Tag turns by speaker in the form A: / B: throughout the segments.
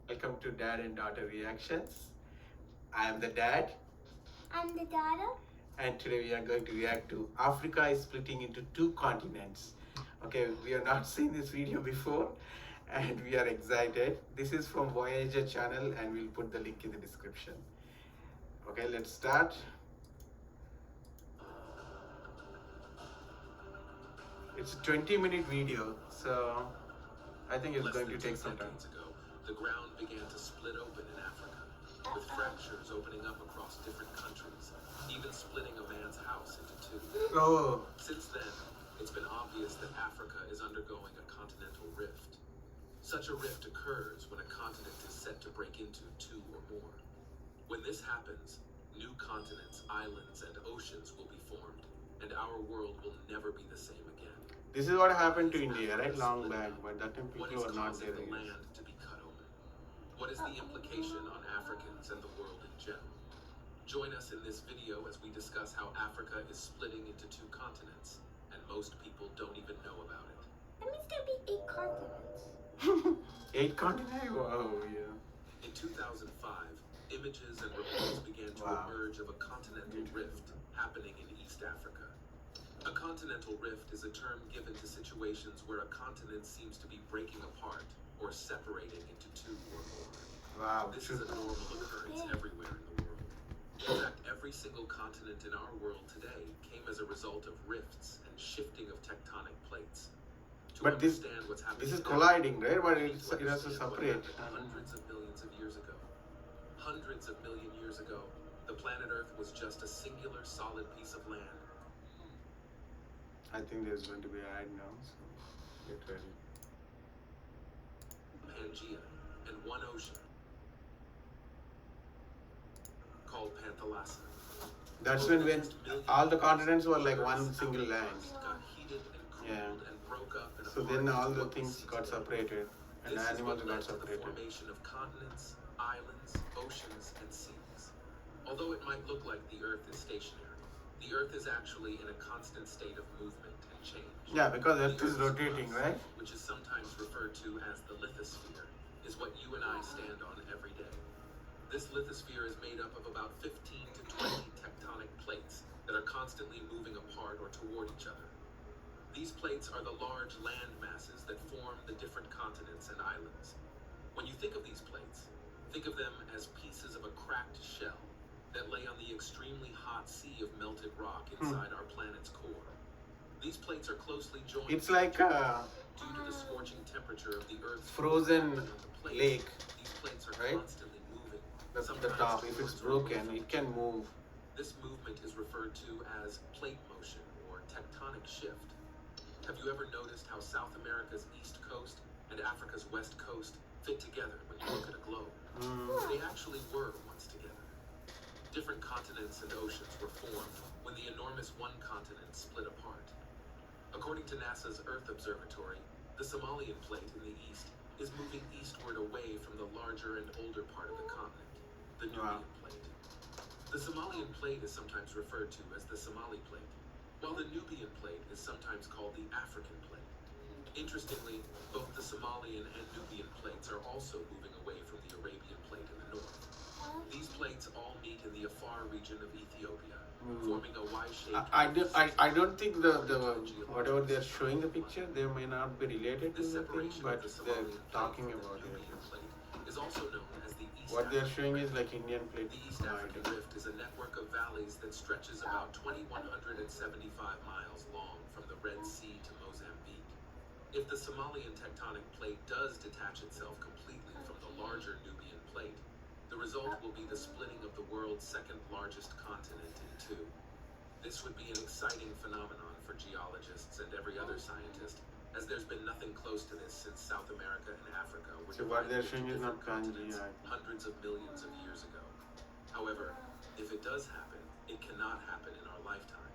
A: Welcome to Dad and Daughter Reactions. I am the dad,
B: I'm the daughter.
A: and today we are going to react to Africa is splitting into two continents. Okay, we have not seen this video before, and we are excited. This is from Voyager channel, and we'll put the link in the description. Okay, let's start. It's a 20-minute video, so I think it's going to take some time.
C: Less than 2 decades ago, the ground began to split open in Africa, with fractures opening up across different countries, even splitting a man's house into two.
A: Oh,
C: Since then, it's been obvious that Africa is undergoing a continental rift. Such a rift occurs when a continent is set to break into two or more. When this happens, new continents, islands, and oceans will be formed, and our world will never be the same again.
A: this is what happened to India, right? Long back, but that time
C: What
A: people
C: is
A: were not
C: causing
A: there.
C: the land to be cut open? What is the implication on Africans and the world in general? Join us in this video as we discuss how Africa is splitting into two continents, and most people don't even know about it.
B: That means there'll be 8 continents.
A: 8 continents? Wow, yeah.
C: In 2005, images and reports began to
A: Wow.
C: emerge of a continental rift happening in East Africa. A continental rift is a term given to situations where a continent seems to be breaking apart or separating into two or more.
A: Wow.
C: This is a normal occurrence everywhere in the world. In fact, every single continent in our world today came as a result of rifts and shifting of tectonic plates. To
A: But this
C: understand what's happening
A: is
C: now,
A: colliding, right? But
C: we need to
A: it has to
C: understand what
A: separate.
C: happened hundreds of millions of years ago. Hundreds of million years ago, the planet Earth was just a singular solid piece of land.
A: I think there's going to be an ad now, so get ready.
C: Pangea, and one ocean called Panthalassa.
A: That's when all the continents were like one single land.
C: Got heated and cooled
A: Yeah.
C: and broke up and
A: So
C: apart
A: then all
C: into
A: the
C: what we
A: things
C: see
A: got
C: today.
A: separated and
C: This is
A: animals
C: what
A: got
C: led to the
A: separated.
C: formation of continents, islands, oceans, and seas. Although it might look like the Earth is stationary, the Earth is actually in a constant state of movement and change.
A: Yeah, because
C: The
A: Earth is
C: Earth's
A: rotating,
C: crust,
A: right?
C: which is sometimes referred to as the lithosphere, is what you and I stand on every day. This lithosphere is made up of about 15 to 20 tectonic plates that are constantly moving apart or toward each other. These plates are the large land masses that form the different continents and islands. When you think of these plates, think of them as pieces of a cracked shell that lay on the extremely hot sea of melted rock inside our planet's core. These plates are closely joined.
A: It's like a
C: Due to the scorching temperature of the Earth's
A: frozen
C: on the plate,
A: lake.
C: these plates are
A: right?
C: constantly moving.
A: The
C: sometimes
A: top. If
C: towards
A: it's
C: or away
A: broken,
C: from
A: it
C: each
A: can
C: other.
A: move.
C: This movement is referred to as plate motion or tectonic shift. Have you ever noticed how South America's east coast and Africa's west coast fit together when you look at a globe? They actually were once together. Different continents and oceans were formed when the enormous one continent split apart. According to NASA's Earth Observatory, the Somalian plate in the east is moving eastward away from the larger and older part of the continent, the Nubian plate. The Somalian plate is sometimes referred to as the Somali plate, while the Nubian plate is sometimes called the African plate. Interestingly, both the Somalian and Nubian plates are also moving away from the Arabian plate in the north. These plates all meet in the Afar region of Ethiopia, forming a Y-shaped.
A: I don't think the whatever they're showing the picture, they may not be related to
C: This
A: the thing,
C: separation
A: but
C: of the
A: they're
C: Somalian plate
A: talking
C: from the
A: about it.
C: Nubian plate is also known as the East
A: What they're
C: African
A: showing
C: Rift.
A: is like Indian plate.
C: The East African Rift is a network of valleys that stretches about 2,175 miles long from the Red Sea to Mozambique. If the Somalian tectonic plate does detach itself completely from the larger Nubian plate, the result will be the splitting of the world's second largest continent in two. This would be an exciting phenomenon for geologists and every other scientist, as there's been nothing close to this since South America and Africa were
A: So what
C: divided
A: they're
C: into
A: showing is
C: different
A: not kanji.
C: continents hundreds of millions of years ago. However, if it does happen, it cannot happen in our lifetime,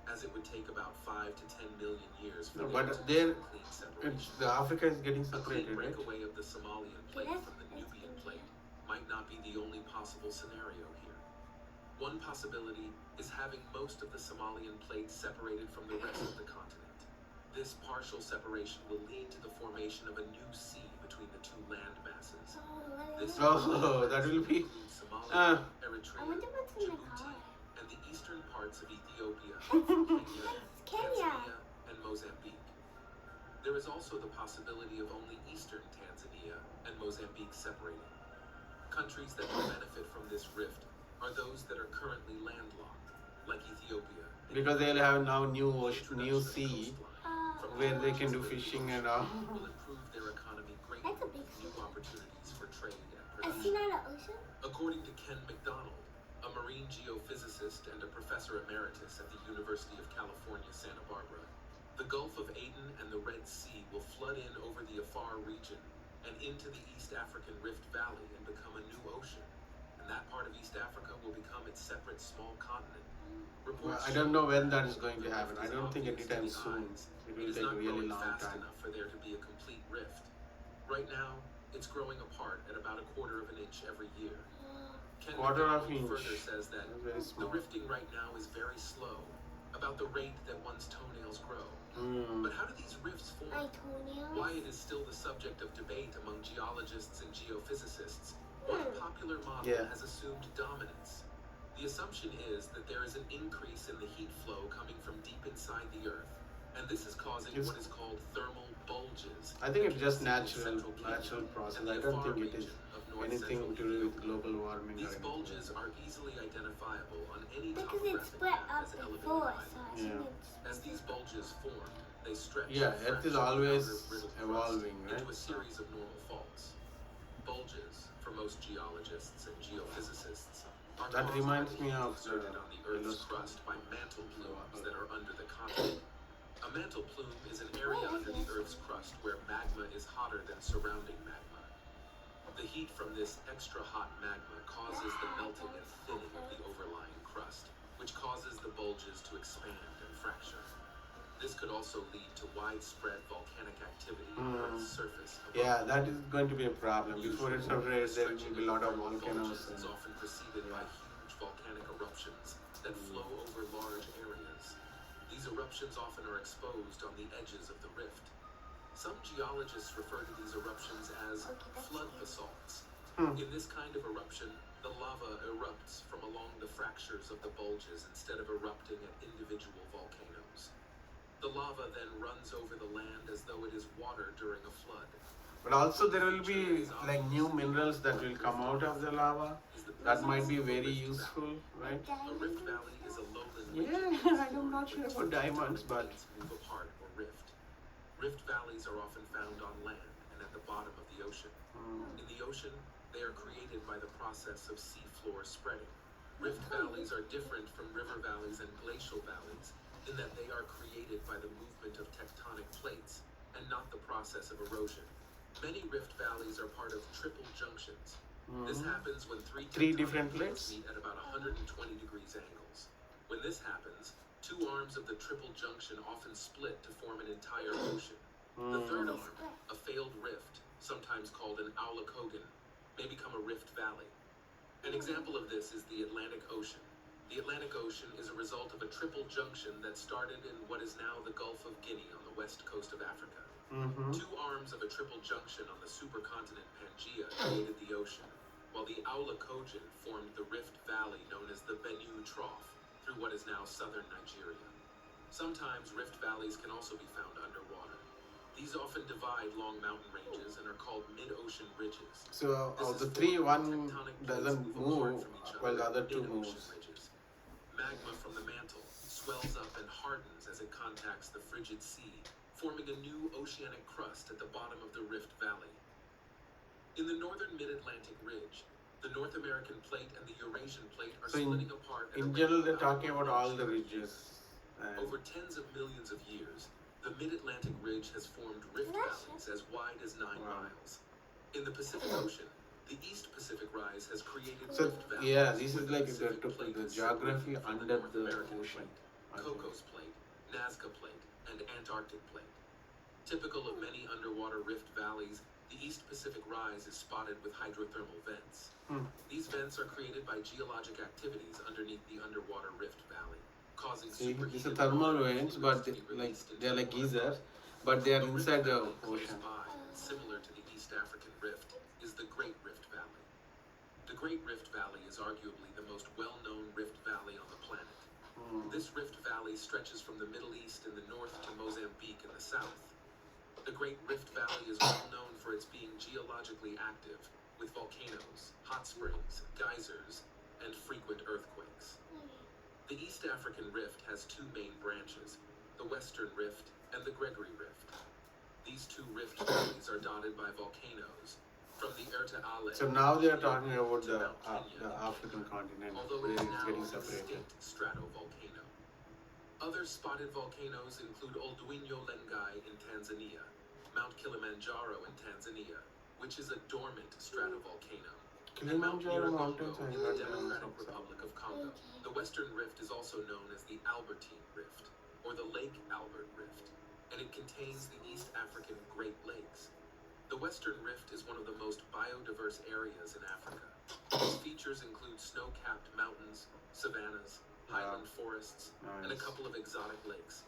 C: as it would take about 5 to 10 million years for
A: No,
C: there
A: but
C: to be
A: there,
C: a clean separation.
A: the Africa is getting
C: A clean
A: separated, right?
C: breakaway of the Somalian plate from the Nubian plate might not be the only possible scenario here. One possibility is having most of the Somalian plate separated from the rest of the continent. This partial separation will lead to the formation of a new sea between between the two land masses.
B: Oh,
C: This
A: Oh, that will be.
C: includes Somalia,
A: Uh,
B: I
C: Eritrea,
B: wonder what's in the
C: Djibouti,
B: car.
C: and the eastern parts of Ethiopia, Kenya,
B: That's Kenya.
C: Tanzania, and Mozambique. There is also the possibility of only eastern Tanzania and Mozambique separating. Countries that will benefit from this rift are those that are currently landlocked, like Ethiopia. and
A: because they'll have now new
C: The
A: ocean, new
C: introduction of
A: sea
C: coastline from the
A: where they can
C: origins
A: do
C: of the
A: fishing
C: ocean
A: and all.
C: will improve their economy greatly
B: That's a big
C: with new
B: city.
C: opportunities for trade and
B: I see
C: production.
B: not an ocean.
C: According to Ken McDonald, a marine geophysicist and a professor emeritus at the University of California, Santa Barbara, the Gulf of Aden and the Red Sea will flood in over the Afar region and into the East African Rift Valley and become a new ocean. And that part of East Africa will become its separate small continent.
A: Well,
C: Reports
A: I don't know
C: show
A: when that
C: that
A: is going to
C: the
A: happen.
C: rift
A: I
C: is
A: don't think
C: obvious
A: anytime
C: to the
A: soon.
C: eyes.
A: It
C: It
A: will
C: is
A: take a
C: not
A: really
C: growing
A: long
C: fast
A: time.
C: enough for there to be a complete rift. Right now, it's growing apart at about a quarter of an inch every year. Ken
A: Quarter of
C: McDonald
A: inch.
C: further says that
A: That's very
C: the
A: small.
C: rifting right now is very slow, about the rate that one's toenails grow.
A: Mm.
C: But how do these rifts
B: My
C: form?
B: toenails.
C: Why it is still the subject of debate among geologists and geophysicists, one popular model
A: Yeah.
C: has assumed dominance. The assumption is that there is an increase in the heat flow coming from deep inside the Earth, and this is causing
A: It's-
C: what is called thermal bulges.
A: I think
C: that
A: it's
C: can be
A: just
C: seen in
A: natural
C: central Kenya
A: process.
C: and the
A: I don't
C: Afar
A: think it is
C: region of north
A: anything
C: central
A: to do with
C: Ethiopia.
A: global warming or
C: These
A: anything.
C: bulges are easily identifiable on any
B: Because it's
C: topographic
B: split
C: map
B: up
C: as elevated
B: before, so
C: islands.
B: I
A: Yeah.
B: think it's.
C: As these bulges form, they stretch
A: Yeah,
C: and
A: Earth is
C: fracture the
A: always
C: outer brittle crust
A: evolving,
C: into
A: right?
C: a series of normal faults. Bulges, for most geologists and geophysicists, are
A: That
C: caused
A: reminds
C: by the
A: me
C: heat
A: of
C: exerted
A: the
C: on the Earth's
A: Yellowstone.
C: crust by mantle plumes that are under the continent. A mantle plume is an area under the Earth's crust where magma is hotter than surrounding magma. The heat from this extra hot magma causes the melting and thinning of the overlying crust, which causes the bulges to expand and fracture. This could also lead to widespread volcanic activity on Earth's surface. above.
A: Yeah, that is going to be a problem. Before it separates, there will
C: Stretching
A: be a
C: of
A: lot of
C: thermal
A: volcanoes.
C: bulges is often preceded by huge volcanic eruptions that flow over large areas. These eruptions often are exposed on the edges of the rift. Some geologists refer to these eruptions as flood basalts. In this kind of eruption, the lava erupts from along the fractures of the bulges instead of erupting at individual volcanoes. The lava then runs over the land as though it is water during a flood.
A: But also there will be like new minerals that will come out of the lava. That might be very useful, right?
C: A rift valley is a lowland
A: Yeah,
C: region
A: I'm not sure about diamonds, but
C: plates move apart or rift. Rift valleys are often found on land and at the bottom of the ocean. In the ocean, they are created by the process of seafloor spreading. Rift valleys are different from river valleys and glacial valleys in that they are created by the movement of tectonic plates and not the process of erosion. Many rift valleys are part of triple junctions. This happens when three
A: Three
C: tectonic
A: different
C: plates
A: plates?
C: meet at about 120 degrees angles. When this happens, two arms of the triple junction often split to form an entire ocean. The third arm, a failed rift, sometimes called an Aulakogan, may become a rift valley. An example of this is the Atlantic Ocean. The Atlantic Ocean is a result of a triple junction that started in what is now the Gulf of Guinea on the west coast of Africa. Two arms of a triple junction on the supercontinent Pangaea created the ocean, while the Aulakogan formed the rift valley known as the Benue Trough through what is now southern Nigeria. Sometimes rift valleys can also be found underwater. These often divide long mountain ranges and are called mid-ocean ridges.
A: so
C: This
A: of
C: is
A: the
C: formed
A: three,
C: when
A: one
C: tectonic plates
A: doesn't
C: apart
A: move
C: from each
A: while the
C: other
A: other two
C: in ocean
A: moves.
C: ridges. Magma from the mantle swells up and hardens as it contacts the frigid sea, forming a new oceanic crust at the bottom of the rift valley. In the northern mid-Atlantic ridge, the North American plate and the Eurasian plate are
A: So
C: splitting apart at a
A: in
C: rate
A: general,
C: of
A: they're
C: about
A: talking
C: 1
A: about all
C: inch
A: the
C: every
A: ridges.
C: year.
A: And
C: Over tens of millions of years, the mid-Atlantic ridge has formed rift valleys as wide as 9 miles. In the Pacific Ocean, the East Pacific Rise has created
A: so
C: rift valleys.
A: yeah, this
C: where
A: is like the,
C: Pacific plate
A: the
C: is
A: geography
C: separated from
A: under
C: North
A: the
C: American
A: ocean.
C: plate, Cocos Plate, Nazca Plate, and Antarctic Plate. Typical of many underwater rift valleys, the East Pacific Rise is spotted with hydrothermal vents. These vents are created by geologic activities underneath the underwater rift valley, causing
A: See, these are
C: superheated
A: thermal
C: water
A: vents,
C: fluids
A: but
C: to be
A: like
C: released into
A: they're like
C: the water
A: geysers,
C: body.
A: but they are
C: A rift
A: inside the
C: valley close
A: ocean.
C: by similar to the East African Rift, is the Great Rift Valley. The Great Rift Valley is arguably the most well-known rift valley on the planet. This rift valley stretches from the Middle East in the north to Mozambique in the south. The Great Rift Valley is well known for its being geologically active, with volcanoes, hot springs, geysers, and frequent earthquakes. The East African Rift has two main branches, the Western Rift and the Gregory Rift. These two rift valleys are dotted by volcanoes, from the Erta Ale.
A: So now they are talking about
C: to
A: the
C: Mount Kenya in
A: African
C: Kenya,
A: continent
C: although
A: where
C: it is
A: it's
C: now
A: getting
C: an
A: separated.
C: extinct stratovolcano. Other spotted volcanoes include Olduino Lengai in Tanzania, Mount Kilimanjaro in Tanzania, which is a dormant stratovolcano, and Mount
A: Kilimanjaro
C: Nyiragongo
A: mountains, I
C: in
A: heard
C: the
A: that
C: Democratic
A: also.
C: Republic of Congo. The Western Rift is also known as the Albertine Rift, or the Lake Albert Rift, and it contains the East African Great Lakes. The Western Rift is one of the most biodiverse areas in Africa. Its features include snow-capped mountains, savannas, highland forests, and a couple of exotic lakes.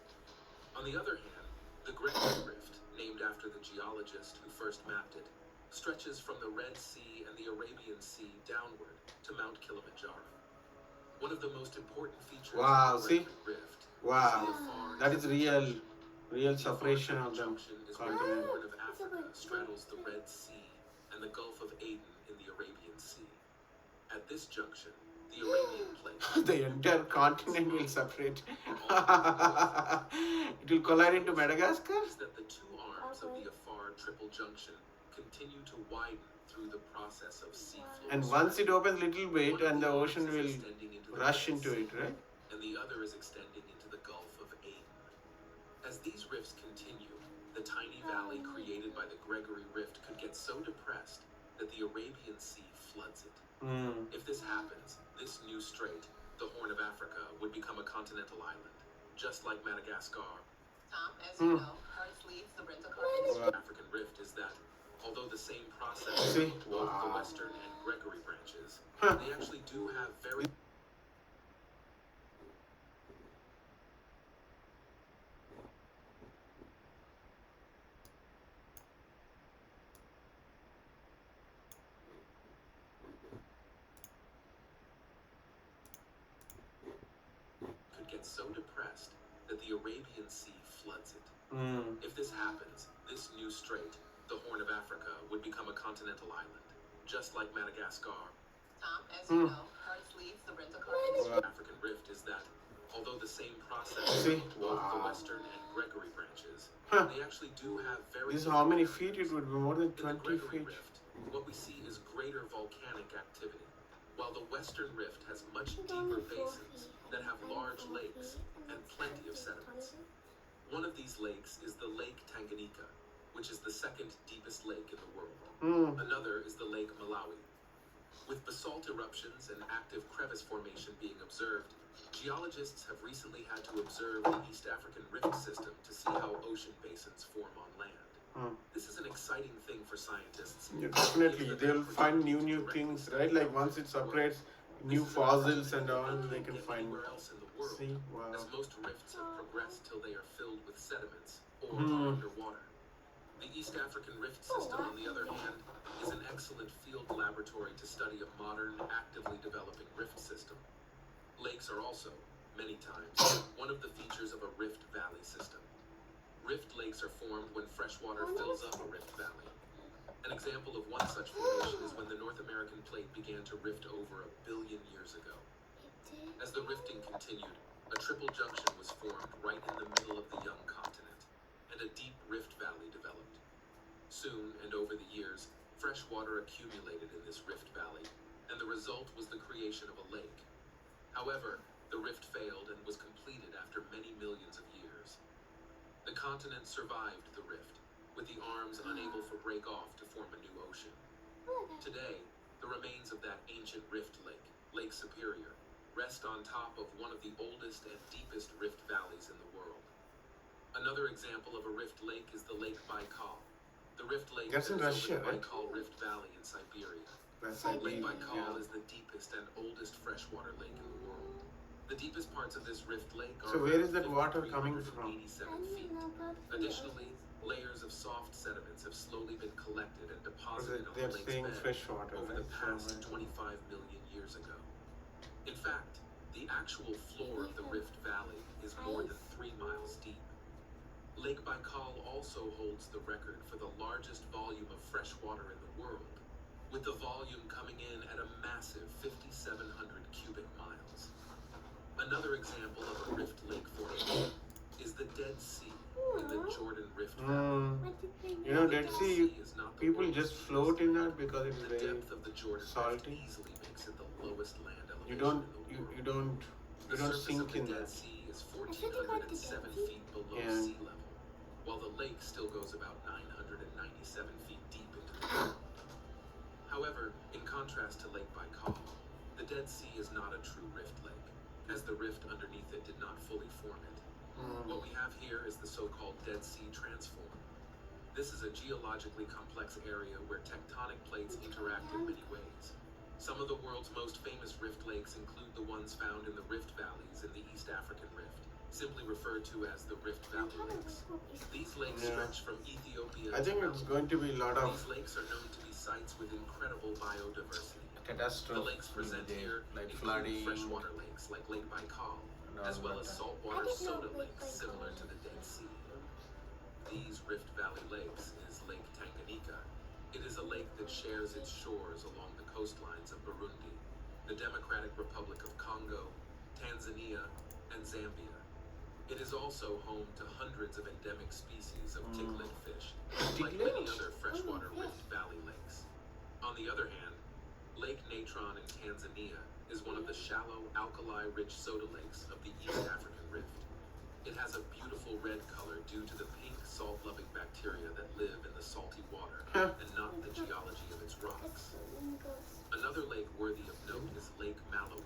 C: On the other hand, the Gregory Rift, named after the geologist who first mapped it, stretches from the Red Sea and the Arabian Sea downward to Mount Kilimanjaro. One of the most important features
A: Wow,
C: of the
A: see?
C: Gregory Rift
A: Wow,
C: is the Afar
A: that is
C: Junction.
A: real separation of the
C: Junction is where the
A: continent.
C: Horn of Africa straddles the Red Sea and the Gulf of Aden in the Arabian Sea. At this junction, the Arabian Plate,
A: The entire continent will separate. It will collide into Madagascar.
C: is that the two arms of the Afar Triple Junction continue to widen through the process of seafloor
A: And once it
C: spreading.
A: opens a little bit,
C: One of
A: and the
C: arms
A: ocean
C: is
A: will
C: extending into the
A: rush
C: Red
A: into
C: Sea,
A: it, right?
C: and the other is extending into the Gulf of Aden. As these rifts continue, the tiny valley created by the Gregory Rift could get so depressed that the Arabian Sea floods it. If this happens, this new strait, the Horn of Africa, would become a continental island, just like Madagascar.
D: Tom, as you know, Hertz leads the rental car industry.
C: The African Rift is that, although the same process
A: See?
C: of both the
A: Wow.
C: Western and Gregory branches,
A: Huh.
C: they actually do have very could get so depressed that the Arabian Sea floods it. If this happens, this new strait, the Horn of Africa, would become a continental island, just like Madagascar.
D: Tom, as you know, Hertz leads the rental car industry.
C: The African Rift is that, although the same process
A: See?
C: of both the
A: Wow.
C: Western and Gregory branches,
A: Huh.
C: they actually do have very
A: This is how many
C: different
A: feet? It would be more than
C: In the
A: 20
C: Gregory
A: feet.
C: Rift, what we see is greater volcanic activity, while the Western Rift has much deeper basins that have large lakes and plenty of sediments. One of these lakes is the Lake Tanganyika, which is the second deepest lake in the world. Another is the Lake Malawi. With basalt eruptions and active crevice formation being observed, geologists have recently had to observe the East African Rift system to see how ocean basins form on land. This is an exciting thing for scientists.
A: Yeah, definitely, they'll find new things, right? Like once it separates new fossils and all, they can find.
C: Anywhere else in the world,
A: See, wow.
C: as most rifts have progressed till they are filled with sediments or are underwater. The East African Rift system, on the other hand, is an excellent field laboratory to study a modern, actively developing rift system. Lakes are also, many times, one of the features of a rift valley system. Rift lakes are formed when fresh water fills up a rift valley. An example of one such formation is when the North American plate began to rift over 1 billion years ago. As the rifting continued, a triple junction was formed right in the middle of the young continent, and a deep rift valley developed. Soon, and over the years, fresh water accumulated in this rift valley, and the result was the creation of a lake. However, the rift failed and was completed after many millions of years. The continent survived the rift, with the arms unable to break off to form a new ocean. Today, the remains of that ancient rift lake, Lake Superior, rest on top of one of the oldest and deepest rift valleys in the world. Another example of a rift lake is the Lake Baikal. The rift lake
A: That's in
C: is over
A: Russia,
C: the
A: right?
C: Baikal Rift Valley in Siberia.
A: That's
C: Lake Baikal
A: yeah.
C: is the deepest and oldest freshwater lake in the world. The deepest parts of this rift lake are
A: So where is that
C: around
A: water coming from?
C: 5,387 feet. Additionally, Layers of soft sediments have slowly been collected and deposited on
A: They're
C: the lake's
A: saying
C: bed
A: fresh water,
C: over
A: right?
C: the past
A: So,
C: 25 million years ago. In fact, the actual floor of the Rift Valley is more than 3 miles deep. Lake Baikal also holds the record for the largest volume of fresh water in the world, with the volume coming in at a massive 5,700 cubic miles. Another example of a rift lake formation is the Dead Sea in the Jordan Rift Valley.
B: What did they
A: you know,
B: make?
A: Dead Sea,
C: is not the
A: people
C: world's
A: just
C: deepest
A: float in
C: lake.
A: that because it's
C: The
A: very
C: depth of the Jordan
A: salty.
C: Rift easily makes it the lowest land
A: You
C: elevation
A: don't,
C: in the
A: you,
C: world.
A: you don't,
C: The
A: you don't
C: surface
A: sink
C: of the
A: in
C: Dead
A: that.
C: Sea is
B: I thought they called it the
C: 1,407
B: Dead Sea.
C: feet below
A: Yeah.
C: sea level, while the lake still goes about 997 feet deep into the ground. However, in contrast to Lake Baikal, the Dead Sea is not a true rift lake, as the rift underneath it did not fully form it. What we have here is the so-called Dead Sea transform. This is a geologically complex area where tectonic plates interact in many ways. Some of the world's most famous rift lakes include the ones found in the rift valleys in the East African Rift, simply referred to as the Rift Valley Lakes. These lakes
A: Yeah.
C: stretch from Ethiopia
A: I think
C: to
A: it's
C: Mount.
A: going to be a lot of
C: These lakes are known to be sites with incredible biodiversity. The
A: catastrophe
C: lakes present here
A: like
C: include
A: flooding.
C: freshwater lakes like Lake Baikal,
A: And
C: as
A: all
C: well
A: that.
C: as
B: I
C: saltwater
B: didn't know
C: soda
B: Lake
C: lakes
B: Baikal
C: similar
B: was
C: to the
B: a
C: Dead
B: lake.
C: Sea. These Rift Valley lakes is Lake Tanganyika. It is a lake that shares its shores along the coastlines of Burundi, the Democratic Republic of Congo, Tanzania, and Zambia. It is also home to hundreds of endemic species of cichlid fish, like many
A: Cichlid?
C: other freshwater
B: Oh,
C: Rift Valley lakes. On the other hand, Lake Natron in Tanzania is one of the shallow, alkali-rich soda lakes of the East African Rift. It has a beautiful red color due to the pink salt-loving bacteria that live in the salty water and not the geology of its rocks. Another lake worthy of note is Lake Malawi,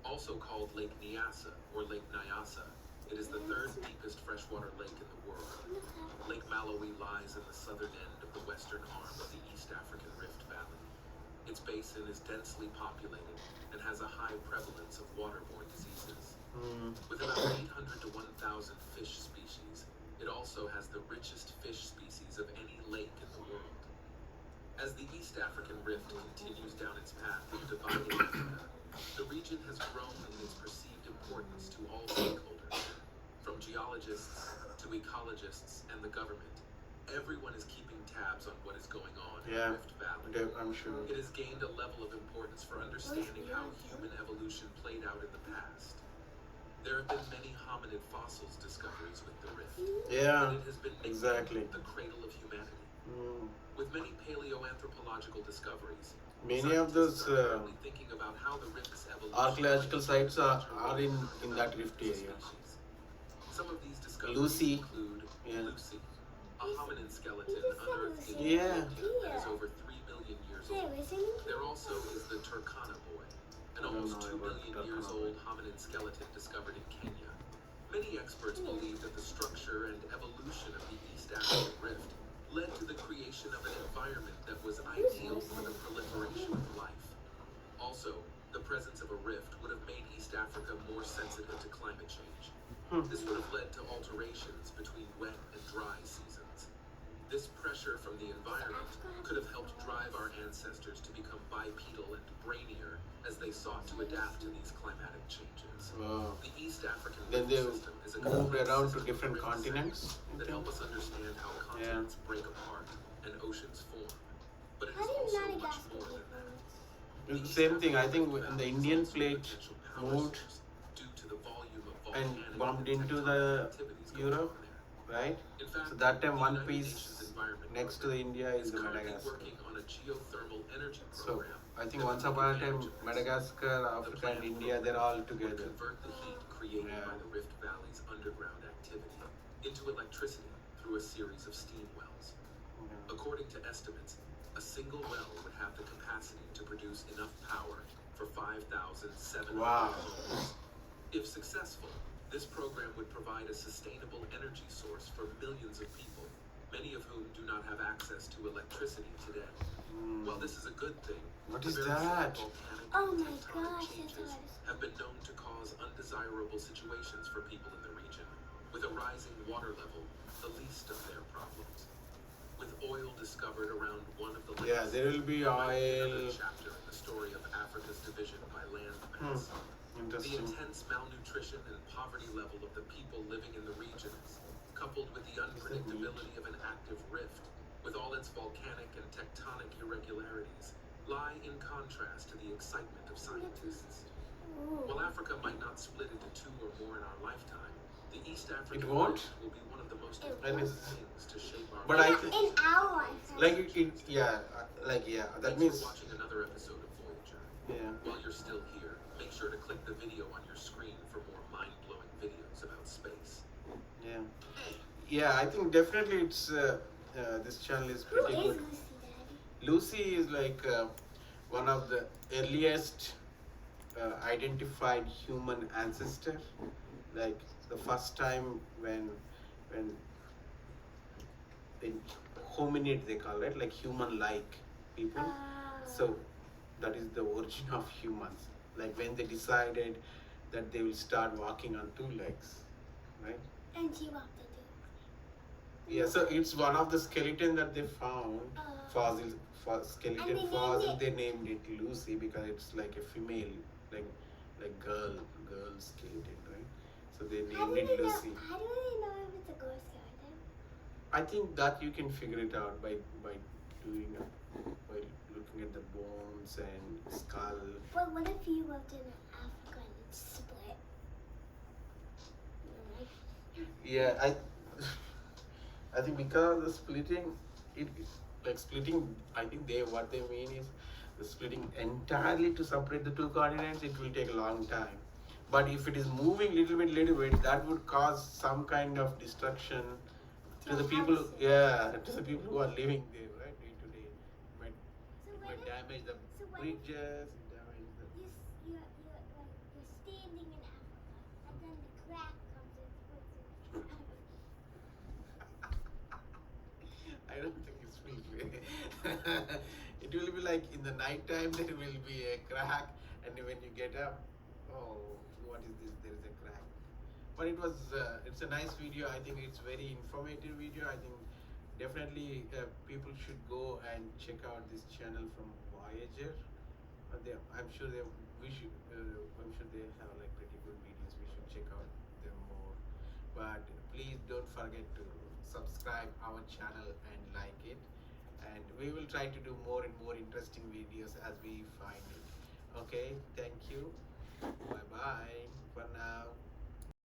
C: also called Lake Nyasa or Lake Nyasa. It is the third deepest freshwater lake in the world. Lake Malawi lies in the southern end of the western arm of the East African Rift Valley. Its basin is densely populated and has a high prevalence of waterborne diseases. With about 800 to 1,000 fish species, it also has the richest fish species of any lake in the world. As the East African Rift continues down its path of dividing Africa, the region has grown in its perceived importance to all stakeholders, from geologists to ecologists and the government. Everyone is keeping tabs on what is going on in
A: Yeah.
C: the Rift Valley.
A: I'm sure.
C: It has gained a level of importance for understanding how human evolution played out in the past. There have been many hominid fossils discoveries with the rift,
A: Yeah,
C: and it has been nicknamed
A: exactly.
C: the cradle of humanity.
A: Mm.
C: With many paleoanthropological discoveries,
A: Many of those
C: scientists are currently thinking about how the rift's evolution
A: archaeological sites are in
C: in
A: that rift area.
C: Some of these discoveries
A: Lucy.
C: include
A: Yeah.
C: Lucy, a hominid skeleton unearthed in
A: Yeah.
C: Ethiopia that is over 3 million years old. There also is the Turkana boy, an
A: I don't
C: almost
A: know
C: 2
A: about
C: million
A: Turkana
C: years
A: boy.
C: old hominid skeleton discovered in Kenya. Many experts believe that the structure and evolution of the East African Rift led to the creation of an environment that was ideal for the proliferation of life. Also, the presence of a rift would have made East Africa more sensitive to climate change. This would have led to alterations between wet and dry seasons. This pressure from the environment could have helped drive our ancestors to become bipedal and brainier as they sought to adapt to these climatic changes.
A: Wow.
C: The East African
A: Then
C: rift
A: they
C: system is a
A: moved
C: complex
A: around to
C: system of
A: different
C: rift
A: continents,
C: segments
A: I
C: that
A: think.
C: help us understand how continents break apart and oceans form. But it
B: How
C: is
B: did
C: also much
B: Madagascar
C: more
B: get
C: than that.
B: famous?
A: It's the same thing. I think in the Indian plate moved
C: due to the volume of
A: and
C: volcanic
A: bumped
C: and
A: into
C: tectonic
A: the
C: activities going
A: Europe,
C: on there.
A: right?
C: In fact,
A: So that time
C: the
A: one
C: United
A: piece
C: Nations Environment
A: next to the
C: Program
A: India is the
C: currently
A: Madagascar.
C: working on a geothermal energy
A: So
C: program.
A: I think
C: that
A: once
C: would
A: upon a
C: take
A: time
C: advantage of this.
A: Madagascar,
C: The
A: Africa, and
C: planned
A: India,
C: program
A: they're all
C: would
A: together.
C: convert the heat created
A: Yeah.
C: by the Rift Valley's underground activity into electricity through a series of steam wells.
A: Yeah.
C: According to estimates, a single well would have the capacity to produce enough power for 5,700
A: Wow.
C: homes. If successful, this program would provide a sustainable energy source for millions of people, many of whom do not have access to electricity today. While this is a good thing,
A: What
C: the
A: is
C: very
A: that?
C: same volcanic
B: Oh
C: and
B: my
C: tectonic
B: gosh,
C: changes
B: that's
C: have been known to cause undesirable situations for people in the region. with a rising water level the least of their problems. With oil discovered around one of the lakes,
A: Yeah, there will be
C: might be another
A: oil.
C: chapter in the story of Africa's division by land mass. The
A: Interesting.
C: intense malnutrition and poverty level of the people living in the regions, coupled with the unpredictability of an active rift, with all its volcanic and tectonic irregularities, lie in contrast to the excitement of scientists. While Africa might not split into two or more in our lifetime, the East African
A: won't?
C: continent will be one of the most
B: It
C: important
A: won't.
C: things to shape our
A: But I
C: lives.
A: think-
B: In our lifetime.
A: Like yeah, that
C: Thanks
A: means
C: for watching another episode of Voyager.
A: yeah.
C: While you're still here, make sure to click the video on your screen for more mind-blowing videos about space.
A: Yeah, yeah. I think definitely it's this channel is
B: Who
A: pretty
B: is
A: good.
B: Lucy, Daddy?
A: Lucy is like one of the earliest identified human ancestor. Like the first time when in hominid they call it, like human-like people. So that is the origin of humans. Like when they decided that they will start walking on two legs, right?
B: And she walked into
A: Yeah, so it's one of the skeleton that they found, fossil,
B: And
A: skeleton
B: they named
A: fossil.
B: it-
A: They named it Lucy because it's like a female, like girl skeleton, right? So they
B: How do
A: named
B: they
A: it Lucy.
B: know? How do they know if it's a girl skeleton?
A: I think that you can figure it out by doing by looking at the bones and skull.
B: But what if you lived in Africa and it's split?
A: Yeah, I think because of the splitting, it like splitting. I think what they mean is the splitting entirely to separate the two continents. It will take a long time. But if it is moving little bit, that would cause some kind of destruction to the people. Yeah, to the people who are living there, right, day to day. It might
B: So
A: it
B: what
A: might
B: if
A: damage the
B: so what if-
A: bridges, damage the.
B: you're standing in Africa and then the crack comes and splits you?
A: I don't think it's will be. It will be like in the night time there will be a crack, and when you get up, oh, what is this? There is a crack. But it's a nice video. I think it's very informative video. I think definitely people should go and check out this channel from Voyager. I'm sure I'm sure they have like pretty good videos. We should check out them more. But please don't forget to subscribe our channel and like it. And we will try to do more and more interesting videos as we find it. Okay, thank you. Bye bye for now.